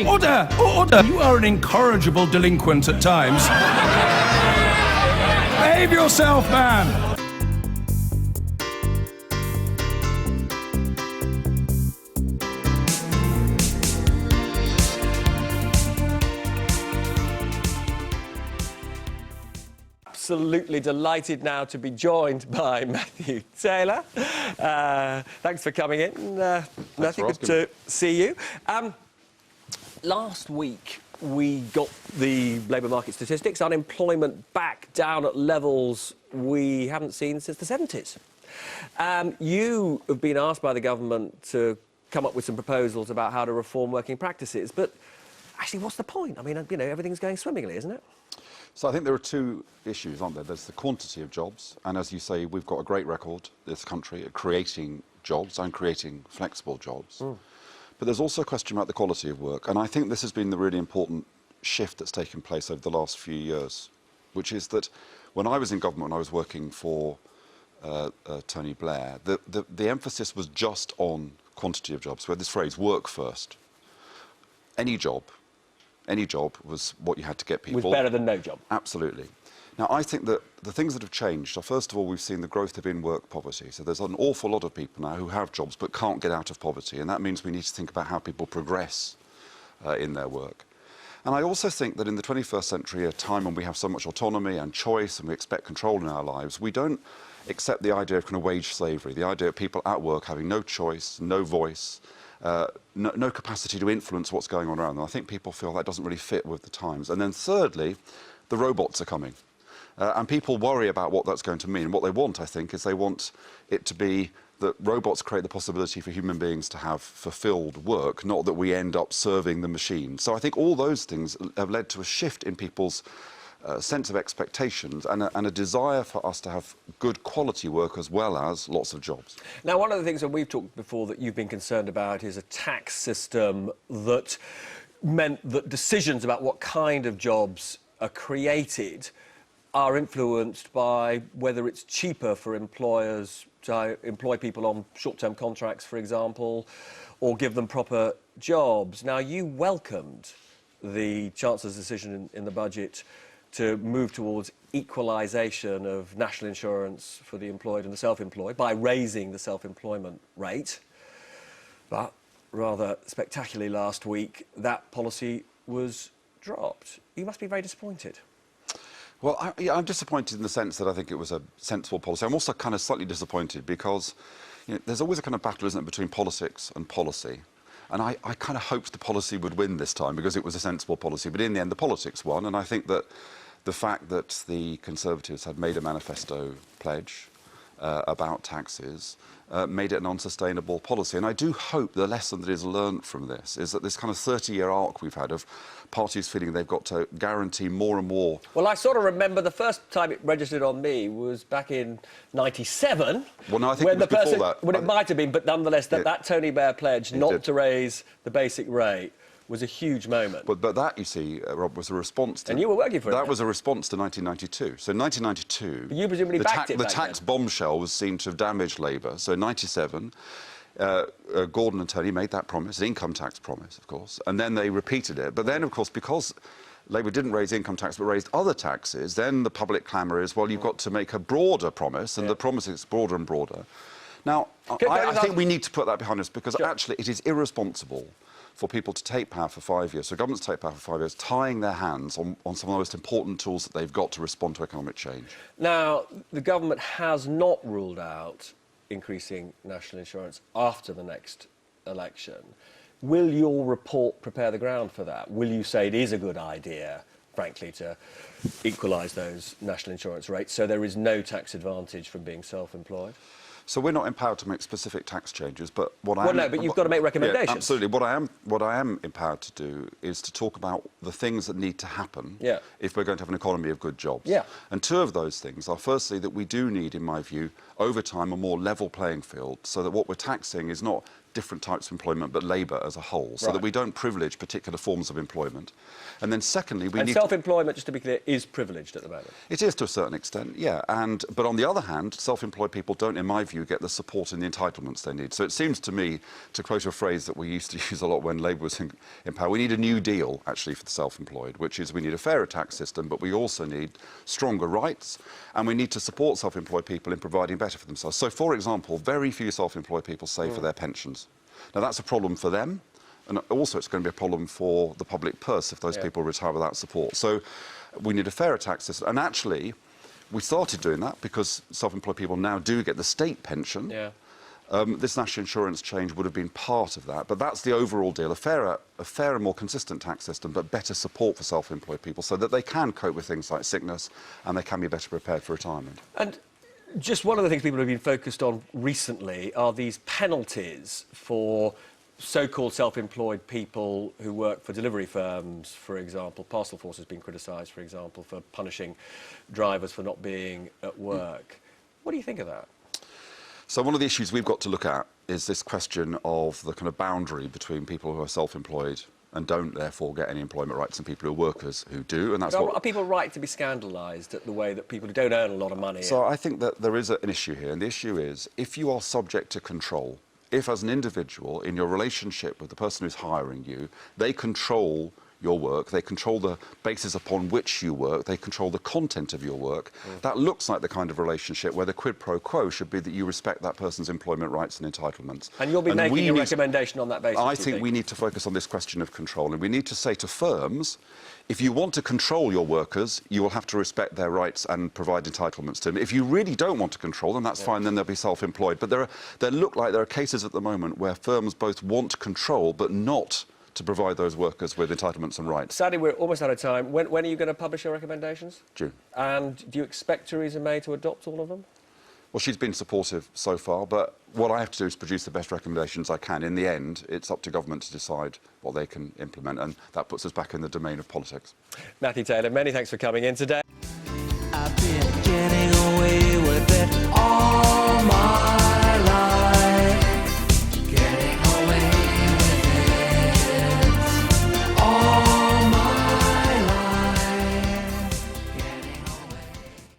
Order! Order! You are an incorrigible delinquent at times. Behave yourself, man! Absolutely delighted now to be joined by Matthew Taylor. Thanks for coming in. Matthew, good to see you. Last week, we got the labour market statistics. Unemployment back down at levels we haven't seen since the 70s. You have been asked by the government to come up with some proposals about how to reform working practices, but actually, what's the point? I mean, you know, everything's going swimmingly, isn't it? So I think there are two issues, aren't there? There's the quantity of jobs, and as you say, we've got a great record, this country, at creating jobs and creating flexible jobs. But there's also a question about the quality of work, and I think this has been the really important shift that's taken place over the last few years, which is that when I was in government, when I was working for Tony Blair, the emphasis was just on quantity of jobs. We had this phrase, work first. Any job was what you had to get people. Was better than no job. Absolutely. Now, I think that the things that have changed are, first of all, we've seen the growth of in-work poverty. So there's an awful lot of people now who have jobs but can't get out of poverty, and that means we need to think about how people progress in their work. And I also think that in the 21st century, a time when we have so much autonomy and choice and we expect control in our lives, we don't accept the idea of kind of wage slavery, the idea of people at work having no choice, no voice, no capacity to influence what's going on around them. I think people feel that doesn't really fit with the times. And then thirdly, the robots are coming. And people worry about what that's going to mean. What they want, I think, is they want it to be that robots create the possibility for human beings to have fulfilled work, not that we end up serving the machine. So I think all those things have led to a shift in people's sense of expectations and a desire for us to have good quality work as well as lots of jobs. Now, one of the things that we've talked before that you've been concerned about is a tax system that meant that decisions about what kind of jobs are created are influenced by whether it's cheaper for employers to employ people on short-term contracts, for example, or give them proper jobs. Now, you welcomed the Chancellor's decision in the budget to move towards equalisation of national insurance for the employed and the self-employed by raising the self-employment rate. But rather spectacularly last week, that policy was dropped. You must be very disappointed. Well, I'm disappointed in the sense that I think it was a sensible policy. I'm also kind of slightly disappointed because there's always a kind of battle, isn't it, between politics and policy. And I kind of hoped the policy would win this time because it was a sensible policy. But in the end, the politics won. And I think that the fact that the Conservatives had made a manifesto pledge about taxes made it an unsustainable policy. And I do hope the lesson that is learnt from this is that this kind of 30-year arc we've had of parties feeling they've got to guarantee more and more. Well, I sort of remember the first time it registered on me was back in '97. Well, no, I think it was before that. Well, it might have been, but nonetheless, that Tony Blair pledge not to raise the basic rate was a huge moment. But that, you see, Rob, was a response to... And you were working for it. That was a response to 1992. So in 1992... But you presumably backed it the back tax then. bombshell was seen to have damaged Labour. So in 97, Gordon and Tony made that promise, an income tax promise, of course, and then they repeated it. But then, of course, because Labour didn't raise income tax but raised other taxes, then the public clamour is, well, you've got to make a broader promise, and the promise is broader and broader. Now, I think we need to put that behind us because actually it is irresponsible for people to take power for 5 years, so governments take power for 5 years, tying their hands on some of the most important tools that they've got to respond to economic change. Now, the government has not ruled out increasing national insurance after the next election. Will your report prepare the ground for that? Will you say it is a good idea, frankly, to equalise those national insurance rates so there is no tax advantage from being self-employed? So we're not empowered to make specific tax changes, but what I am... Well, no, but you've got to make recommendations. Yeah, absolutely. What I am empowered to do is to talk about the things that need to happen if we're going to have an economy of good jobs. Yeah. And two of those things are, firstly, that we do need, in my view, over time, a more level playing field, so that what we're taxing is not different types of employment, but labour as a whole, so that we don't privilege particular forms of employment. And then secondly, we need self-employment, just to be clear, is privileged at the moment. It is to a certain extent, yeah. But on the other hand, self-employed people don't, in my view, get the support and the entitlements they need. So it seems to me, to quote a phrase that we used to use a lot when Labour was in power, we need a new deal, actually, for the self-employed, which is we need a fairer tax system, but we also need stronger rights, and we need to support self-employed people in providing better for themselves. So, for example, very few self-employed people save for their pensions. Now, that's a problem for them. And also, it's going to be a problem for the public purse if those people retire without support. So we need a fairer tax system. And actually, we started doing that because self-employed people now do get the state pension. Yeah. This national insurance change would have been part of that. But that's the overall deal, a fairer, more consistent tax system, but better support for self-employed people so that they can cope with things like sickness and they can be better prepared for retirement. And just one of the things people have been focused on recently are these penalties for so-called self-employed people who work for delivery firms, for example. Parcel Force has been criticised, for example, for punishing drivers for not being at work. What do you think of that? So one of the issues we've got to look at is this question of the kind of boundary between people who are self-employed and don't therefore get any employment rights and people who are workers who do, and that's Are people right to be scandalised at the way that people who don't earn a lot of money... So I think that there is an issue here, and the issue is if you are subject to control, if as an individual in your relationship with the person who's hiring you, they control your work, they control the basis upon which you work, they control the content of your work, that looks like the kind of relationship where the quid pro quo should be that you respect that person's employment rights and entitlements. And you'll be making a recommendation on that basis, I think we need to focus on this question of control, and we need to say to firms, if you want to control your workers, you will have to respect their rights and provide entitlements to them. If you really don't want to control them, that's fine, then they'll be self-employed. But there look like there are cases at the moment where firms both want control but not to provide those workers with entitlements and rights. Sadly, we're almost out of time. When are you going to publish your recommendations? June. And do you expect Theresa May to adopt all of them? Well, she's been supportive so far, but what I have to do is produce the best recommendations I can. In the end, it's up to government to decide what they can implement, and that puts us back in the domain of politics. Matthew Taylor, many thanks for coming in today. I've been